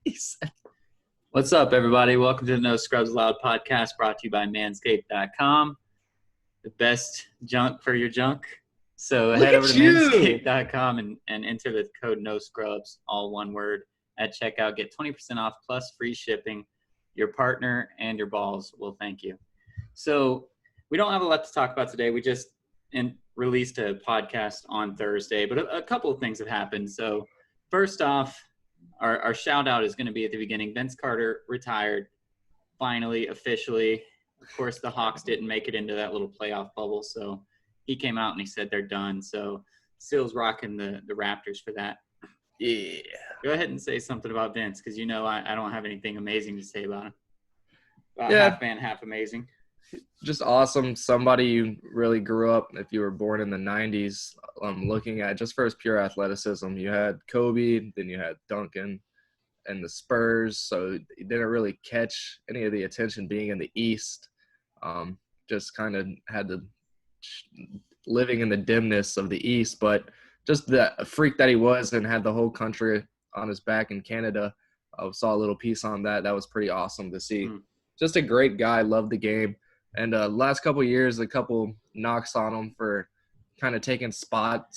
He said, what's up, everybody? Welcome to the No Scrubs Allowed podcast brought to you by Manscaped.com, the best junk for your junk. So Look head over at to you. Manscaped.com and enter the code No Scrubs, all one word, at checkout. Get 20% off plus free shipping. Your partner and your balls will thank you. So we don't have a lot to talk about today. We just released a podcast on Thursday, but a couple of things have happened. So first off, our shout out is going to be at the beginning. Vince Carter retired, finally, officially. Of course, the Hawks didn't make it into that little playoff bubble, so he came out and he said they're done. So Steel's rocking the Raptors for that. Yeah. Go ahead and say something about Vince, because I don't have anything amazing to say about him. About Yeah. half man, half amazing. Just awesome. Somebody you really grew up, if you were born in the 90s, looking at just for his pure athleticism. You had Kobe, then you had Duncan and the Spurs, so he didn't really catch any of the attention being in the East. Just kind of had the living in the dimness of the East, but just the freak that he was and had the whole country on his back in Canada. I saw a little piece on that. That was pretty awesome to see. Just a great guy, loved the game. And last couple of years, a couple knocks on him for kind of taking a spot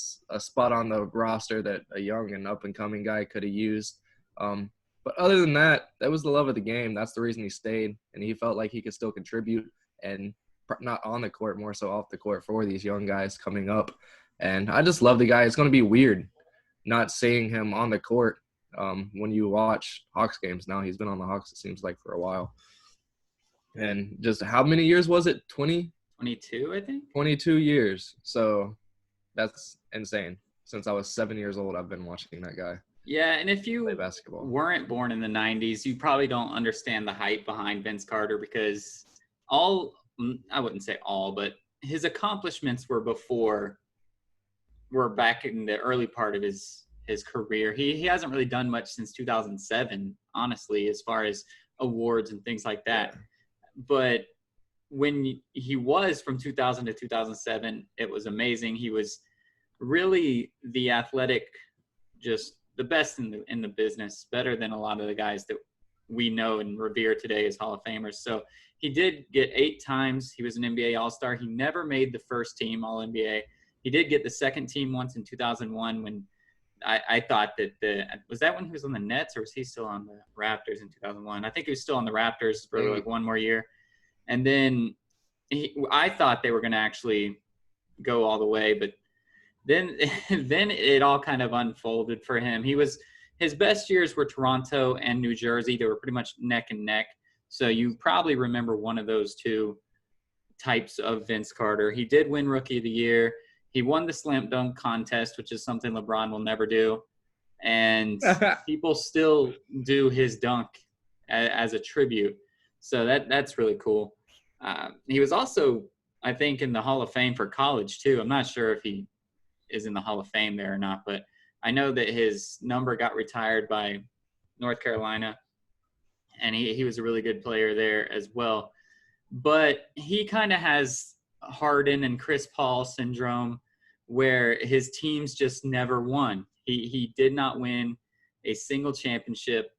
on the roster that a young and up-and-coming guy could have used. But other than that, that was the love of the game. That's the reason he stayed, and he felt like he could still contribute, and not on the court, more so off the court for these young guys coming up. And I just love the guy. It's going to be weird not seeing him on the court when you watch Hawks games now. He's been on the Hawks, it seems like, for a while. And just how many years was it? 22, I think. 22 years. So that's insane. Since I was 7 years old, I've been watching that guy. Yeah, and if you play basketball. Weren't born in the 90s, you probably don't understand the hype behind Vince Carter, because I wouldn't say all, but his accomplishments were back in the early part of his career. He hasn't really done much since 2007, honestly, as far as awards and things like that. But when he was from 2000 to 2007, it was amazing. He was really the athletic, just the best in the business, better than a lot of the guys that we know and revere today as Hall of Famers. So he did get 8 times. He was an NBA All-Star. He never made the first team All-NBA. He did get the second team once in 2001 when I thought that was that when he was on the Nets, or was he still on the Raptors in 2001? I think he was still on the Raptors for like one more year. And then I thought they were going to actually go all the way, but then it all kind of unfolded for him. His best years were Toronto and New Jersey. They were pretty much neck and neck. So you probably remember one of those two types of Vince Carter. He did win Rookie of the Year. He won the slam dunk contest, which is something LeBron will never do. And people still do his dunk as a tribute. So that's really cool. He was also, I think, in the Hall of Fame for college, too. I'm not sure if he is in the Hall of Fame there or not, but I know that his number got retired by North Carolina, and he was a really good player there as well. But he kind of has Harden and Chris Paul syndrome, where his teams just never won. He did not win a single championship.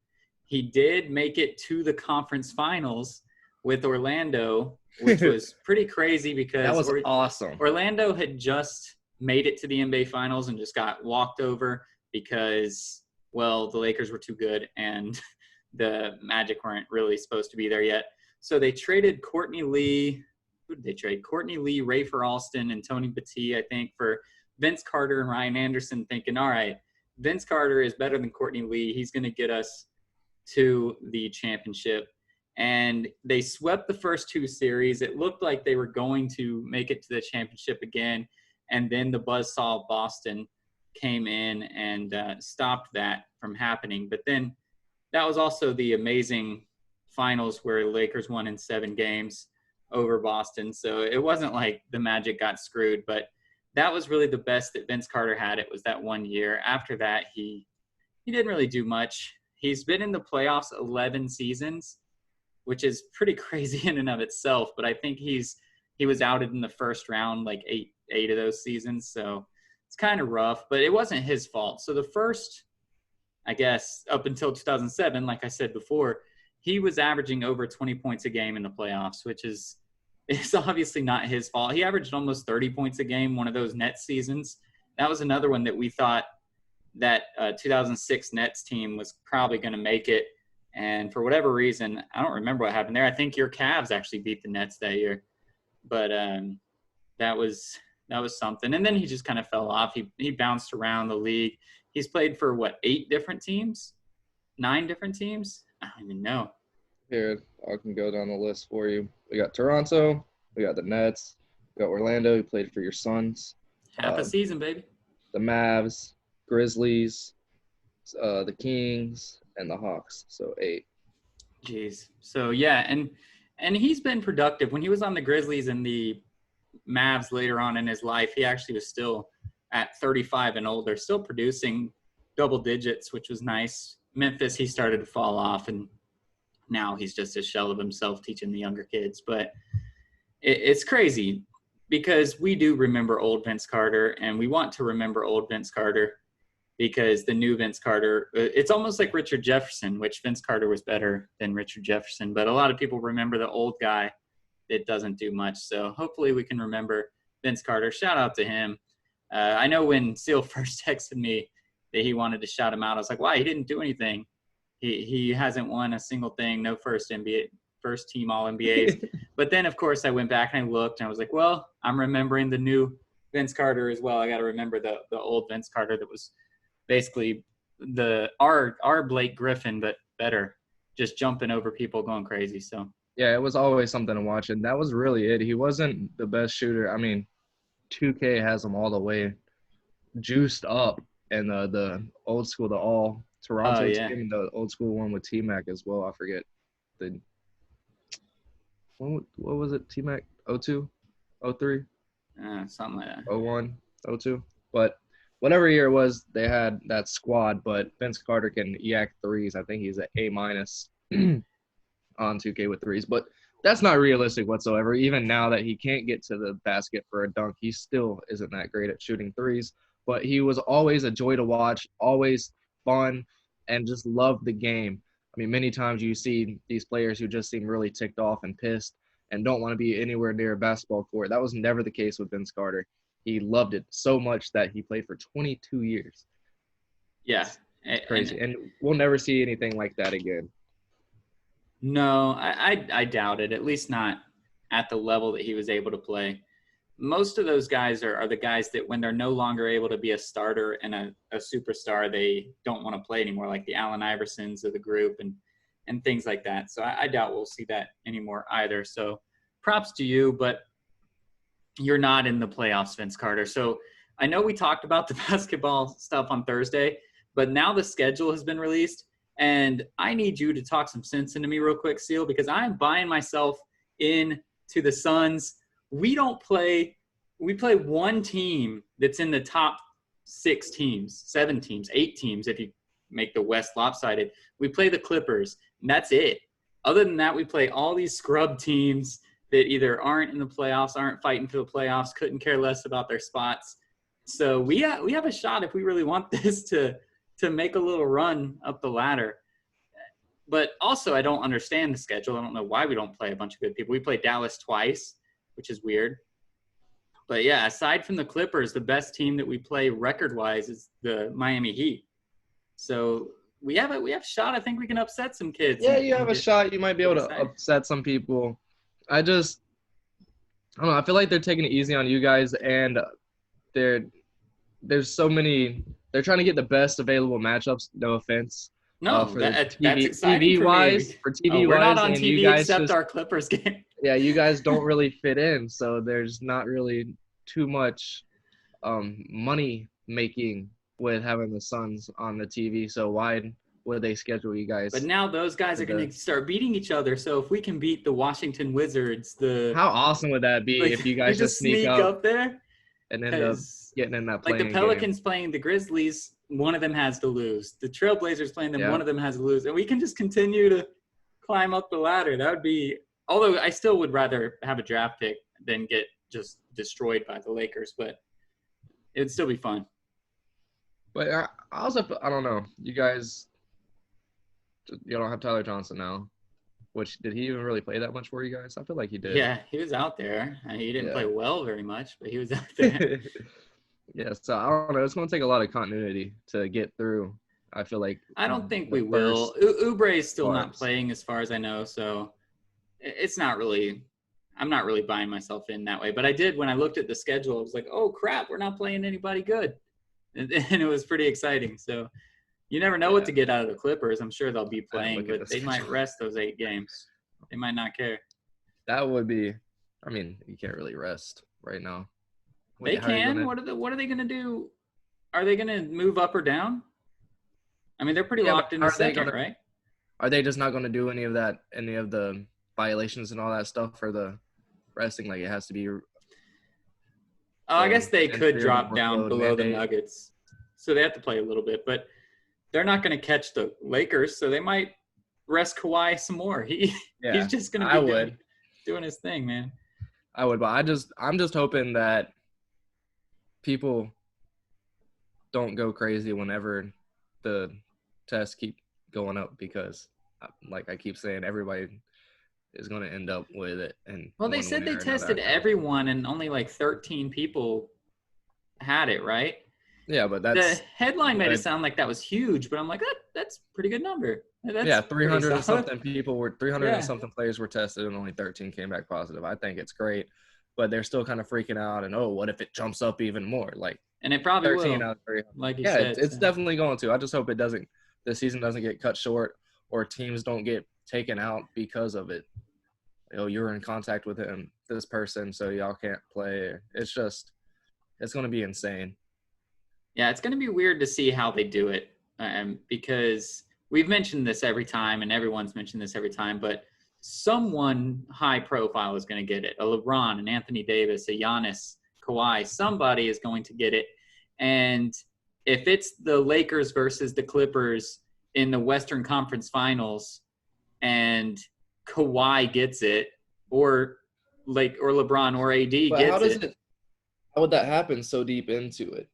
He did make it to the conference finals with Orlando, which was pretty crazy because that was awesome. Orlando had just made it to the NBA finals and just got walked over because, well, the Lakers were too good and the Magic weren't really supposed to be there yet. So they traded Courtney Lee. Who did they trade? Courtney Lee, Rafer Alston, and Tony Battie, I think, for Vince Carter and Ryan Anderson, thinking, all right, Vince Carter is better than Courtney Lee. He's going to get us to the championship. And they swept the first 2 series. It looked like they were going to make it to the championship again. And then the buzzsaw of Boston came in and stopped that from happening. But then that was also the amazing finals where the Lakers won in 7 games over Boston. So it wasn't like the Magic got screwed, but that was really the best that Vince Carter had. It was that one year. After that, he didn't really do much. He's been in the playoffs 11 seasons, which is pretty crazy in and of itself. But I think he was outed in the first round like eight of those seasons. So it's kind of rough, but it wasn't his fault. So the first I guess up until 2007, like I said before, he was averaging over 20 points a game in the playoffs, which is it's obviously not his fault. He averaged almost 30 points a game one of those Nets seasons. That was another one that we thought that 2006 Nets team was probably going to make it. And for whatever reason, I don't remember what happened there. I think your Cavs actually beat the Nets that year. But that was something. And then he just kind of fell off. He bounced around the league. He's played for, 8 different teams? 9 different teams? I don't even know. Here, I can go down the list for you. We got Toronto. We got the Nets. We got Orlando, who played for your Suns. Half a season, baby. The Mavs, Grizzlies, the Kings, and the Hawks. So 8. Jeez. So, yeah, and he's been productive. When he was on the Grizzlies and the Mavs later on in his life, he actually was still at 35 and older, still producing double digits, which was nice. Memphis, he started to fall off, and now he's just a shell of himself teaching the younger kids. But it's crazy because we do remember old Vince Carter, and we want to remember old Vince Carter because the new Vince Carter, it's almost like Richard Jefferson, which Vince Carter was better than Richard Jefferson. But a lot of people remember the old guy that doesn't do much. So hopefully we can remember Vince Carter. Shout out to him. I know when Seal first texted me that he wanted to shout him out, I was like, why? He didn't do anything. He hasn't won a single thing, no first team All NBAs. But then, of course, I went back and I looked and I was like, well, I'm remembering the new Vince Carter as well. I got to remember the old Vince Carter that was basically our Blake Griffin, but better, just jumping over people, going crazy. So yeah, it was always something to watch, and that was really it. He wasn't the best shooter. I mean, 2K has him all the way juiced up, and the old school, the all Toronto team, the old school one with T-Mac as well. I forget what was it? T-Mac 02, 03, something like that. 01, 02. But whatever year it was, they had that squad. But Vince Carter can yak threes. I think he's an A- on 2K with threes. But that's not realistic whatsoever. Even now that he can't get to the basket for a dunk, he still isn't that great at shooting threes. But he was always a joy to watch, always fun, and just loved the game. I mean, many times you see these players who just seem really ticked off and pissed and don't want to be anywhere near a basketball court. That was never the case with Vince Carter. He loved it so much that he played for 22 years. Yeah. It's crazy. And we'll never see anything like that again. No, I doubt it, at least not at the level that he was able to play. Most of those guys are the guys that when they're no longer able to be a starter and a superstar, they don't want to play anymore, like the Allen Iversons of the group and things like that. So I doubt we'll see that anymore either. So props to you, but you're not in the playoffs, Vince Carter. So I know we talked about the basketball stuff on Thursday, but now the schedule has been released. And I need you to talk some sense into me real quick, Seal, because I'm buying myself in to the Suns. We play one team that's in the top 6 teams, 7 teams, 8 teams, if you make the West lopsided. We play the Clippers, and that's it. Other than that, we play all these scrub teams that either aren't in the playoffs, aren't fighting for the playoffs, couldn't care less about their spots. So we have a shot if we really want this to make a little run up the ladder. But also, I don't understand the schedule. I don't know why we don't play a bunch of good people. We play Dallas twice, which is weird. But, yeah, aside from the Clippers, the best team that we play record-wise is the Miami Heat. So we have a shot. I think we can upset some kids. Yeah, you have a shot. You might be able to upset some people. I don't know. I feel like they're taking it easy on you guys, and there's so many – they're trying to get the best available matchups. No offense. No, that's exciting TV-wise. For TV-wise, we're not on TV except our Clippers game. Yeah, you guys don't really fit in, so there's not really too much money making with having the Suns on the TV. So why would they schedule you guys? But now those guys are going to start beating each other. So if we can beat the Washington Wizards, how awesome would that be if you guys just sneak up there and end up getting in that playing like the Pelicans playing the Grizzlies, one of them has to lose. The Trailblazers playing them, one of them has to lose. And we can just continue to climb up the ladder. That would be – although I still would rather have a draft pick than get just destroyed by the Lakers, but it would still be fun. But I also, I don't know. You guys, you don't have Tyler Johnson now. Which, did he even really play that much for you guys? I feel like he did. Yeah, he was out there. He didn't play Yeah. well very much, but he was out there. Yeah, so I don't know. It's going to take a lot of continuity to get through. I feel like I don't think the we will. first Oubre is still not parts. playing as far as I know, so it's not really – I'm not really buying myself in that way. But I did when I looked at the schedule, I was like, oh, crap, we're not playing anybody good. And it was pretty exciting. So you never know what to get out of the Clippers. I'm sure they'll be I didn't playing, look at but the they might schedule. rest those 8 games. They might not care. That would be. I mean, you can't really rest right now. They How are you can. gonna? What are they going to do? Are they going to move up or down? I mean, they're pretty Yeah, but locked into second, right? Are they just not going to do any of that? Any of the violations and all that stuff for the resting? Like it has to be. Oh, I guess they could inferior drop down workload below the mandate. Nuggets. So they have to play a little bit, but they're not going to catch the Lakers, so they might rest Kawhi some more. He's just going to be doing his thing, man. I would, but I'm just hoping that people don't go crazy whenever the tests keep going up because, like I keep saying, everybody is going to end up with it. And well, they said they tested everyone, and only like 13 people had it, right? Yeah, but the headline made it sound like that was huge, but I'm like, that's a pretty good number. That's 300 and something people were 300 Yeah. and something players were tested, and only 13 came back positive. I think it's great, but they're still kind of freaking out. And what if it jumps up even more? Like, and it probably 13 will. out of 300. Like you said, it's definitely going to. I just hope the season doesn't get cut short, or teams don't get taken out because of it. You're in contact with this person, so y'all can't play. It's going to be insane. Yeah, it's going to be weird to see how they do it, because we've mentioned this every time, and everyone's mentioned this every time, but someone high profile is going to get it. A LeBron, an Anthony Davis, a Giannis, Kawhi, somebody is going to get it. And if it's the Lakers versus the Clippers in the Western Conference Finals and Kawhi gets it, or LeBron or AD gets it. How would that happen so deep into it?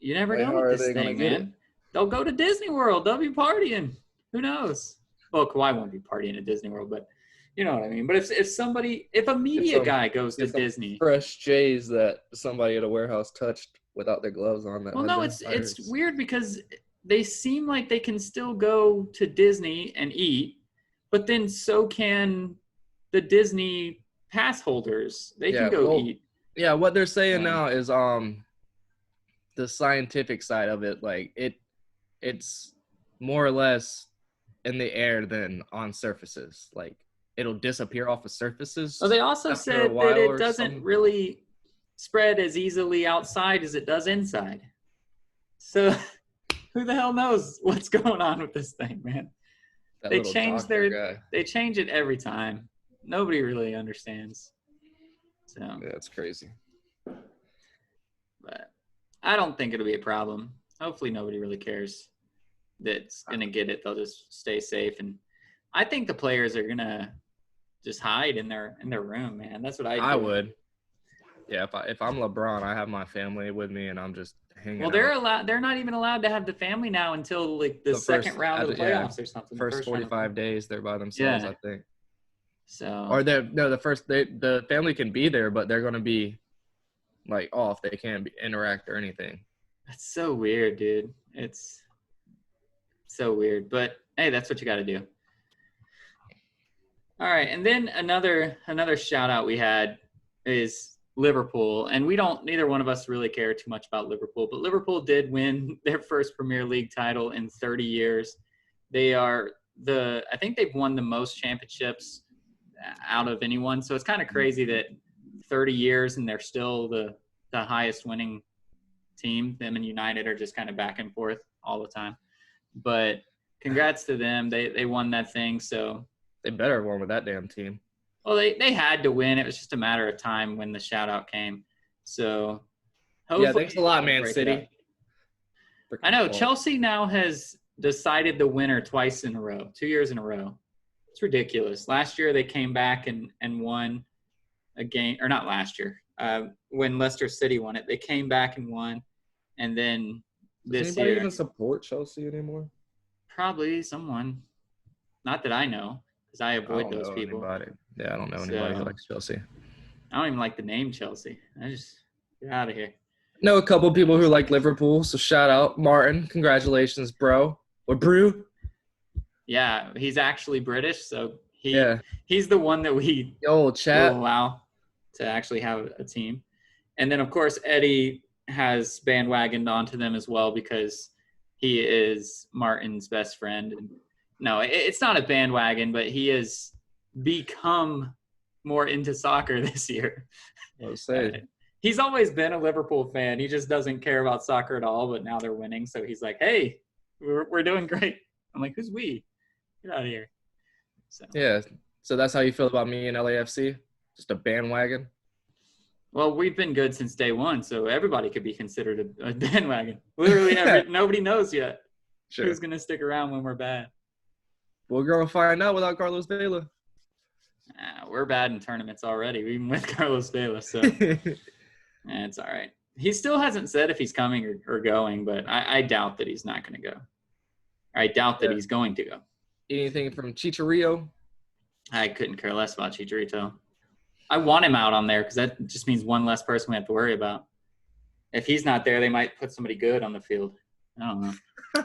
You never know with this thing, man. They'll go to Disney World. They'll be partying. Who knows? Well, Kawhi won't be partying at Disney World, but you know what I mean. But if a media guy goes to Disney, fresh J's that somebody at a warehouse touched without their gloves on. Well, no, it's weird because they seem like they can still go to Disney and eat, but then so can the Disney pass holders. They can go eat. Yeah, what they're saying now is the scientific side of it, like it's more or less in the air than on surfaces. Like it'll disappear off of surfaces. Well, they also said that it doesn't really spread as easily outside as it does inside. So who the hell knows what's going on with this thing, man? They change it every time. Nobody really understands. So yeah, it's crazy. But I don't think it'll be a problem. Hopefully nobody really cares that's going to get it. They'll just stay safe. And I think the players are going to just hide in their room, man. That's what I would. Yeah, if I'm LeBron, I have my family with me and I'm just hanging out. Well, they're not even allowed to have the family now until like the second round of the playoffs or something. First 45 days they're by themselves, I think. So or the family can be there, but they're going to be like off. They can't interact or anything. That's so weird, dude. It's so weird, but hey, that's what you got to do. All right, and then another shout out we had is Liverpool, and neither one of us really care too much about Liverpool, but Liverpool did win their first Premier League title in 30 years. They are I think they've won the most championships out of anyone, so it's kind of crazy that 30 years and they're still the highest winning team. Them and United are just kind of back and forth all the time. But congrats to them. They won that thing. So they better have won with that damn team. Well, they had to win. It was just a matter of time when the shout out came. So yeah, thanks a lot, Man City. I know Chelsea now has decided the winner twice in a row, 2 years in a row. It's ridiculous. Last year they came back and won a game, or not last year. When Leicester City won it, they came back and won, and then Does this anybody year. even support Chelsea anymore? Probably someone. Not that I know, because I I avoid don't those know people. anybody. Yeah, I don't know anybody who So likes Chelsea. I don't even like the name Chelsea. I just get out of here. Know a couple people who like Liverpool, so shout out Martin. Congratulations, bro. Or Brew. Yeah, he's actually British, so Yeah. he's the one that we Yo, will chat. allow to actually have a team. And then of course Eddie has bandwagoned onto them as well because he is Martin's best friend. And no, it's not a bandwagon, but he has become more into soccer this year. Let's say. He's always been a Liverpool fan. He just doesn't care about soccer at all, but now they're winning. So he's like, hey, we're doing great. I'm like, who's we? Get out of here. So. Yeah. So that's how you feel about me and LAFC? Just a bandwagon? Well, we've been good since day one, so everybody could be considered a bandwagon. Literally, nobody knows yet who's going to stick around when we're bad. We're going to find out without Carlos Vela. We're bad in tournaments already, even with Carlos Vela, so it's all right. He still hasn't said if he's coming or going, but I doubt that he's not going to go. I doubt that he's going to go. Anything from Chicharito? I couldn't care less about Chicharito. I want him out on there because that just means one less person we have to worry about. If he's not there, they might put somebody good on the field. I don't know.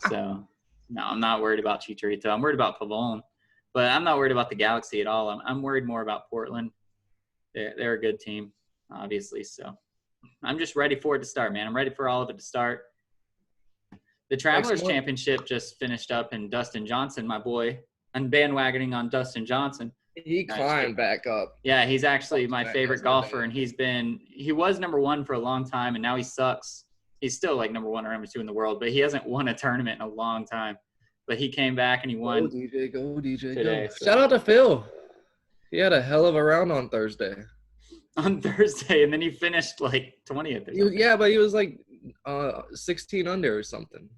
So, no, I'm not worried about Chicharito. I'm worried about Pavone. But I'm not worried about the Galaxy at all. I'm worried more about Portland. They're a good team, obviously. So I'm just ready for it to start, man. I'm ready for all of it to start. The Travelers Championship just finished up, and Dustin Johnson, my boy, I'm bandwagoning on Dustin Johnson. He climbed back up. Yeah, he's actually my favorite golfer, and he was number one for a long time, and now he sucks. He's still like number one or number two in the world, but he hasn't won a tournament in a long time. But he came back and he won. Go DJ, today, go. So. Shout out to Phil. He had a hell of a round on Thursday. And then he finished like 20th. Yeah, but he was like 16 under or something.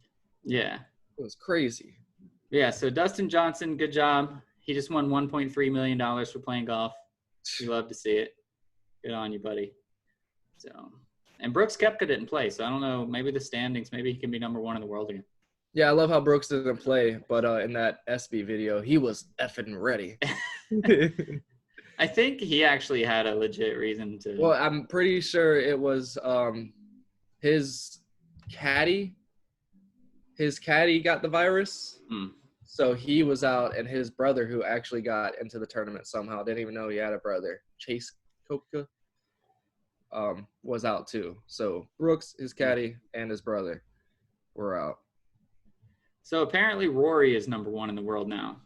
Yeah. It was crazy. Yeah, so Dustin Johnson, good job. He just won $1.3 million for playing golf. We love to see it. Good on you, buddy. So, and Brooks Koepka didn't play, so I don't know. Maybe the standings, maybe he can be number one in the world again. Yeah, I love how Brooks didn't play, but in that SB video, he was effing ready. I think he actually had a legit reason to. Well, I'm pretty sure it was his caddy. His caddy got the virus. So he was out, and his brother, who actually got into the tournament somehow, didn't even know he had a brother, Chase Koepka, was out too. So Brooks, his caddy, and his brother were out. So apparently Rory is number one in the world now.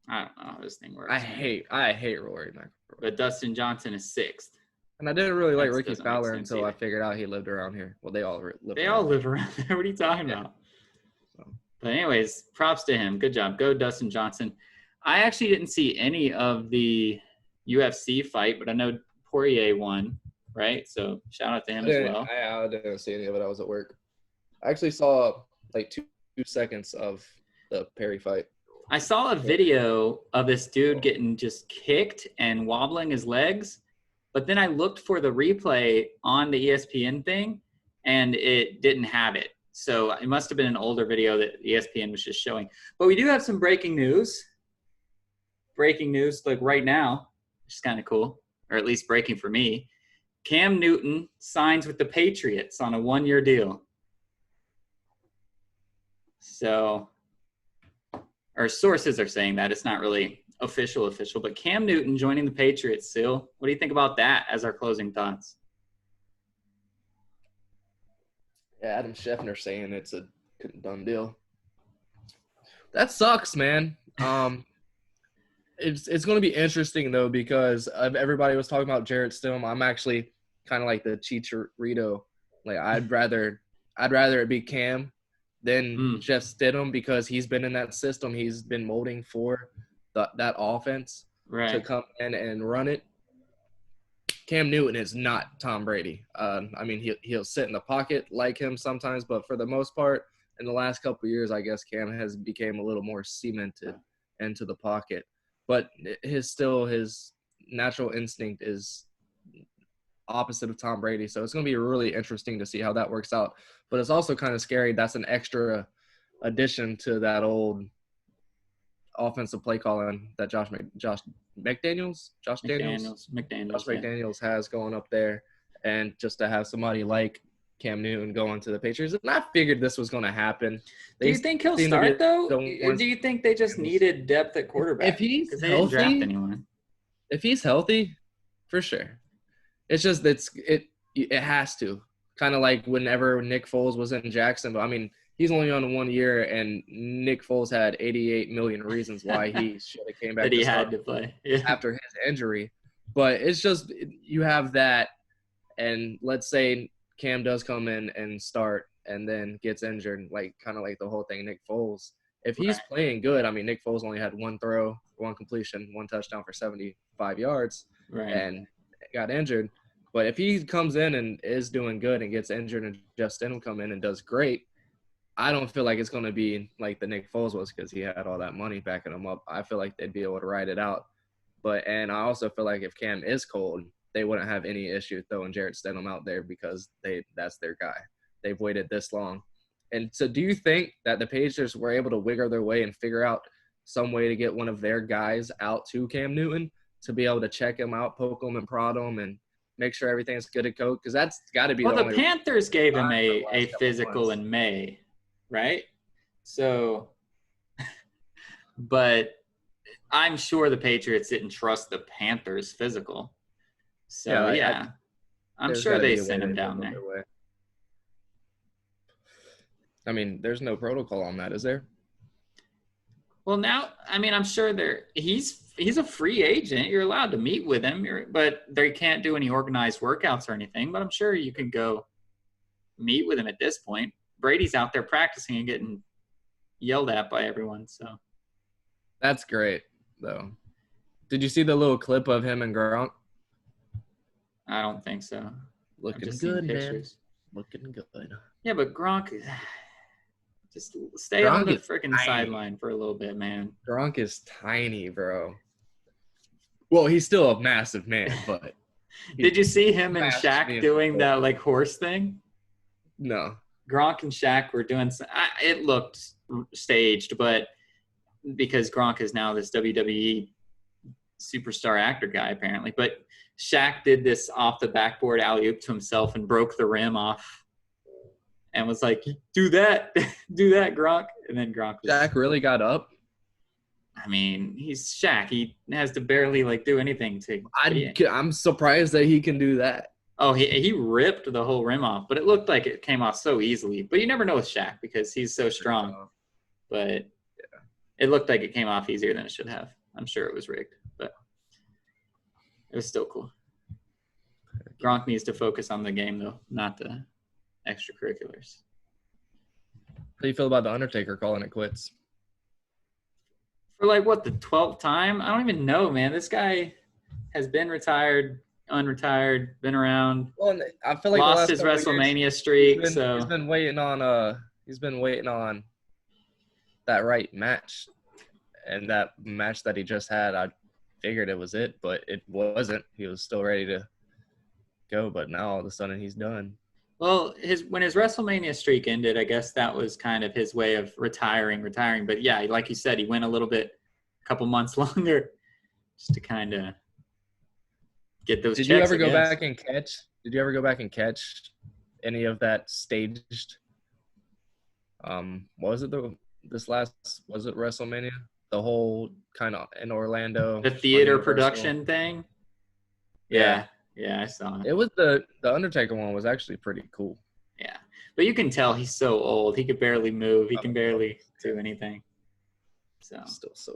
I don't know how this thing works. I hate Rory McIlroy. But Dustin Johnson is sixth. And I didn't really like Ricky Fowler until I figured out he lived around here. Well, they all live around there. What are you talking about? So. But anyways, props to him. Good job. Go Dustin Johnson. I actually didn't see any of the UFC fight, but I know Poirier won, right? So shout out to him as well. I didn't see any of it. I was at work. I actually saw like two seconds of the Perry fight. I saw a video of this dude getting just kicked and wobbling his legs, but then I looked for the replay on the ESPN thing, and it didn't have it. So it must have been an older video that ESPN was just showing. But we do have some breaking news. Breaking news, like right now, which is kind of cool, or at least breaking for me. Cam Newton signs with the Patriots on a 1-year deal. So, our sources are saying that. It's not really official, but Cam Newton joining the Patriots, Sil. What do you think about that as our closing thoughts? Yeah, Adam Schefter saying it's a done deal. That sucks, man. It's going to be interesting, though, because everybody was talking about Jarrett Stidham. I'm actually kind of like the Chicharito. Like, I'd rather it be Cam than Jeff Stidham because he's been in that system. He's been molding for that offense to come in and run it. Cam Newton is not Tom Brady. I mean, he'll sit in the pocket like him sometimes, but for the most part, in the last couple of years, I guess Cam has became a little more cemented into the pocket. But his natural instinct is opposite of Tom Brady. So it's going to be really interesting to see how that works out. But it's also kind of scary. That's an extra addition to that old offensive play calling that Josh McDaniels has going up there. And just to have somebody like Cam Newton going to the Patriots. And I figured this was going to happen. Do you think he'll start, though? Do you think they just needed depth at quarterback? If he's they didn't draft anyone. If he's healthy, for sure. It's just it has to. Kind of like whenever Nick Foles was in Jacksonville. I mean, he's only on 1 year, and Nick Foles had 88 million reasons why he should have came back. That he had to play after his injury. But it's just you have that, and let's say Cam does come in and start and then gets injured, like kind of like the whole thing Nick Foles. If he's playing good, I mean, Nick Foles only had one throw, one completion, one touchdown for 75 yards and got injured. But if he comes in and is doing good and gets injured and Justin will come in and does great, I don't feel like it's going to be like the Nick Foles was because he had all that money backing him up. I feel like they'd be able to ride it out. And I also feel like if Cam is cold, they wouldn't have any issue throwing Jarrett Stidham out there because that's their guy. They've waited this long. And so do you think that the Patriots were able to wiggle their way and figure out some way to get one of their guys out to Cam Newton to be able to check him out, poke him and prod him and make sure everything's good to go? Because that's got to be the Panthers gave him a physical in May, right? So – but I'm sure the Patriots didn't trust the Panthers' physical. So, yeah, I'm sure they sent him down there. I mean, there's no protocol on that, is there? Well, now, I mean, I'm sure he's a free agent. You're allowed to meet with him, but they can't do any organized workouts or anything. But I'm sure you can go meet with him at this point. Brady's out there practicing and getting yelled at by everyone. So that's great, though. Did you see the little clip of him and Gronk? I don't think so. Looking good, man. Looking good. Yeah, but Gronk, just stay on the freaking sideline for a little bit, man. Gronk is tiny, bro. Well, he's still a massive man, but. Did you see him and Shaq doing that, like, horse thing? No. Gronk and Shaq were doing it looked staged, but because Gronk is now this WWE superstar actor guy, apparently. But Shaq did this off the backboard alley-oop to himself and broke the rim off and was like, do that, Gronk. And then Gronk Shaq really got up? I mean, he's Shaq. He has to barely, like, do anything to – I'm surprised that he can do that. Oh, he ripped the whole rim off, but it looked like it came off so easily. But you never know with Shaq because he's so strong. But it looked like it came off easier than it should have. I'm sure it was rigged, but it was still cool. Gronk needs to focus on the game, though, not the extracurriculars. How do you feel about The Undertaker calling it quits? For, like, what, the 12th time? I don't even know, man. This guy has been retired, unretired, been around. Well, I feel like lost his WrestleMania streak. He's been waiting on that right match, and that match that he just had. I figured it was it, but it wasn't. He was still ready to go, but now all of a sudden he's done. Well, when his WrestleMania streak ended, I guess that was kind of his way of retiring. But yeah, like you said, he went a couple months longer, just to kind of get those. Did you ever go back and catch any of that staged? Was it WrestleMania? The whole kind of in Orlando. The theater production thing. Yeah, I saw it. It was the Undertaker one was actually pretty cool. Yeah, but you can tell he's so old. He could barely move. He can barely do anything. So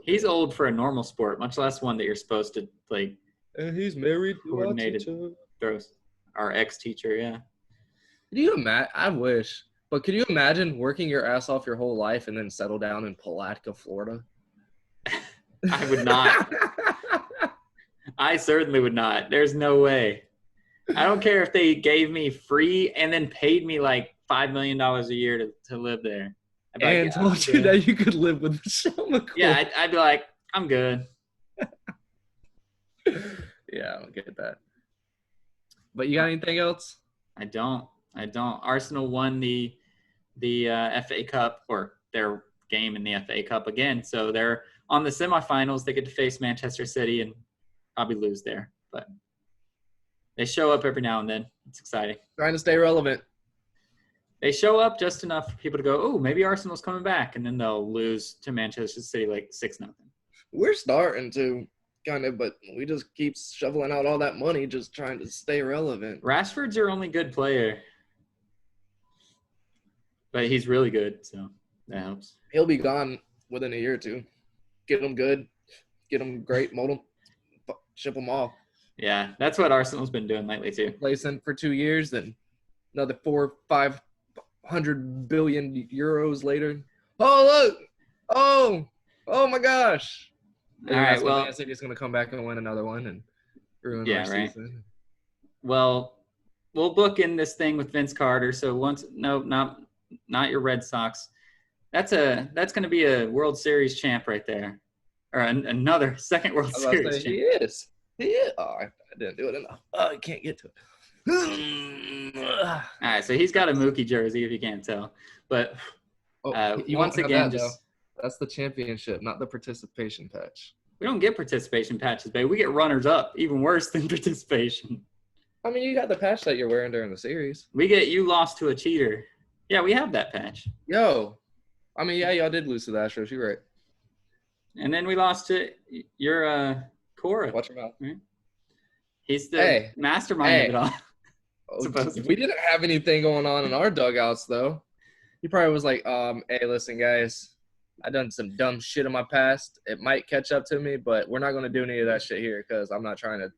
he's old for a normal sport, much less one that you're supposed to, like. And he's married to coordinated throws. Our ex-teacher, yeah. Could you imagine? I wish, but could you imagine working your ass off your whole life and then settle down in Palatka, Florida? I would not. I certainly would not. There's no way. I don't care if they gave me free and then paid me like $5 million a year to live there. And told you that you could live with Michelle McCoy. Yeah, I'd be like, I'm good. Yeah, I don't get that. But you got anything else? I don't. Arsenal won the FA Cup, or their game in the FA Cup again. So they're on the semifinals. They get to face Manchester City and probably lose there. But they show up every now and then. It's exciting. Trying to stay relevant. They show up just enough for people to go, oh, maybe Arsenal's coming back. And then they'll lose to Manchester City like 6-0. We're starting to kind of, but we just keep shoveling out all that money just trying to stay relevant. Rashford's your only good player. But he's really good, so that helps. He'll be gone within a year or two. Get him good. Get him great. Mold him. Ship him off. Yeah, that's what Arsenal's been doing lately too. Placing for 2 years, then another 500 billion euros later. Oh, look. Oh my gosh. All right, well, Man City's going to come back and win another one and ruin our season. Well, we'll book in this thing with Vince Carter. So not your Red Sox. That's going to be a World Series champ right there, or another second World Series champ. He is. Oh, I didn't do it enough. Oh, I can't get to it. All right, so he's got a Mookie jersey, if you can't tell. But once again, that's the championship, not the participation patch. We don't get participation patches, babe. We get runners up, even worse than participation. I mean, you got the patch that you're wearing during the series. We get you lost to a cheater. Yeah, we have that patch. Y'all did lose to the Astros. You're right. And then we lost to your Cora. Watch your mouth. Right? He's the mastermind of it all. We didn't have anything going on in our dugouts, though. He probably was like, hey, listen, guys, I done some dumb shit in my past. It might catch up to me, but we're not going to do any of that shit here because I'm not trying to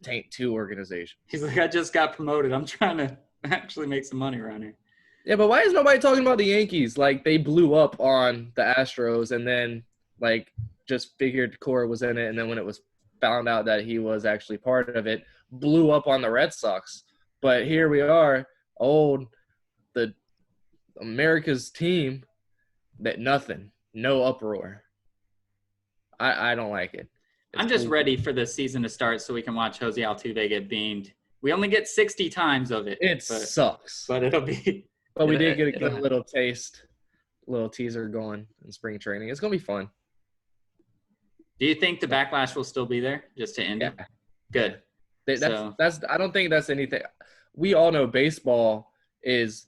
taint 2 organizations. He's like, I just got promoted. I'm trying to actually make some money around here. Yeah, but why is nobody talking about the Yankees? Like, they blew up on the Astros and then, like, just figured Cora was in it. And then when it was found out that he was actually part of it, blew up on the Red Sox. But here we are, the America's team, that nothing, no uproar. I don't like it. I'm just ready for the season to start so we can watch Jose Altuve get beamed. We only get 60 times of it. Sucks. But it'll be. But we did get a little taste, little teaser going in spring training. It's going to be fun. Do you think the backlash will still be there just to end it? Good. That's I don't think that's anything. We all know baseball is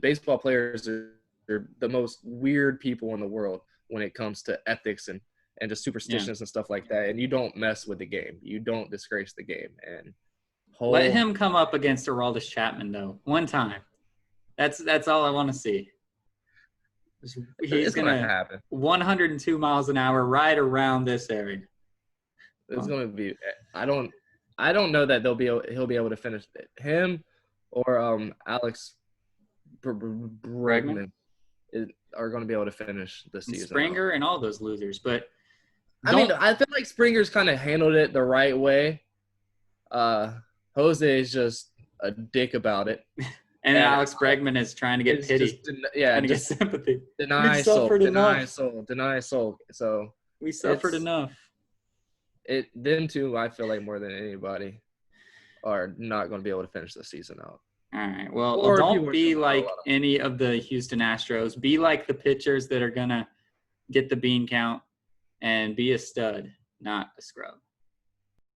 baseball players are the most weird people in the world when it comes to ethics and just superstitions and stuff like that. And you don't mess with the game. You don't disgrace the game. And let him come up against Aroldis Chapman though, one time. That's all I want to see. He's gonna happen. 102 miles an hour right around this area. It's gonna be. I don't know that he'll be able to finish it. Him or Alex Bregman are going to be able to finish the season. Springer and all those losers, but I feel like Springer's kind of handled it the right way. Jose is just a dick about it. And Alex Bregman is trying to get pity. Trying to get sympathy. Deny soul. So we suffered enough. Them two, I feel like more than anybody, are not going to be able to finish the season out. All right. Well, don't be like any of the Houston Astros. Be like the pitchers that are going to get the bean count and be a stud, not a scrub.